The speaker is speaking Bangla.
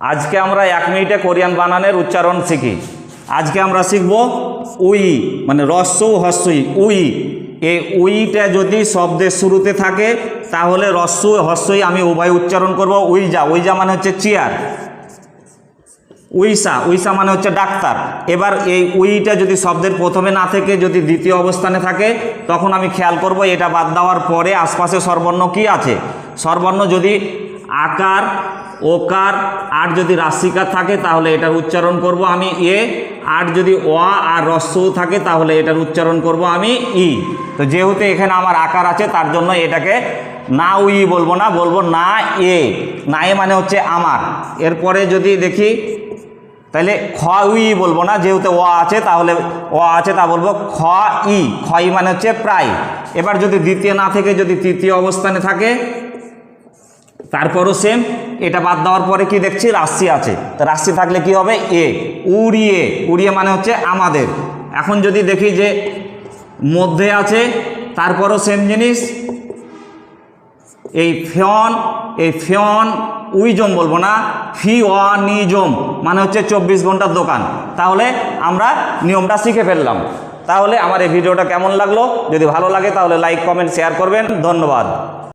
আজকে আমরা 1 মিনিটে কোরিয়ান বানানের উচ্চারণ শিখি। আজকে আমরা শিখব উই, মানে রস্যৌ হস্যই উই। এই উইটা যদি শব্দের শুরুতে থাকে তাহলে রস্যৌ হস্যই আমি উভয় উচ্চারণ করব। উইজা, উইজা মানে হচ্ছে চেয়ার। উইসা, উইসা মানে হচ্ছে ডাক্তার। এবার এই উইটা যদি শব্দের প্রথমে না থেকে যদি দ্বিতীয় অবস্থানে থাকে তখন আমি খেয়াল করব এটা বাদ দেওয়ার পরে আশপাশে স্বরবর্ণ কি আছে। স্বরবর্ণ যদি আকার, ওকার, আর যদি রাশিকার থাকে তাহলে এটার উচ্চারণ করব আমি এ। আর যদি অ আর রস্যৌ থাকে তাহলে এটার উচ্চারণ করব আমি ই। তো যেহেতু এখানে আমার আকার আছে তার জন্য এটাকে না উই বলবো না, বলবো না এ। না এ মানে হচ্ছে আমার। এরপরে যদি দেখি তাহলে খ উই বলবো না, যেহেতু অ আছে তাহলে অ আছে তা বলবো খ ই। খ ই মানে হচ্ছে প্রায়। এবার যদি দ্বিতীয় না থেকে যদি তৃতীয় অবস্থানে থাকে তারপরও সেম। এটা বাদ দেওয়ার পরে কি দেখছি রাশি আছে, তো রাশি থাকলে কি হবে এ। উড়িয়ে, উড়িয়ে মানে হচ্ছে আমাদের। এখন যদি দেখি যে মধ্যে আছে তারপরও সেম জিনিস। এই ফিয়ন, এই ফিয়ন উইজম বলবো না, ফিওয়ানিজম মানে হচ্ছে 24 ঘন্টার দোকান। তাহলে আমরা নিয়মটা শিখে ফেললাম। তাহলে আমার এই ভিডিওটা কেমন লাগলো? যদি ভালো লাগে তাহলে লাইক, কমেন্ট, শেয়ার করবেন। ধন্যবাদ।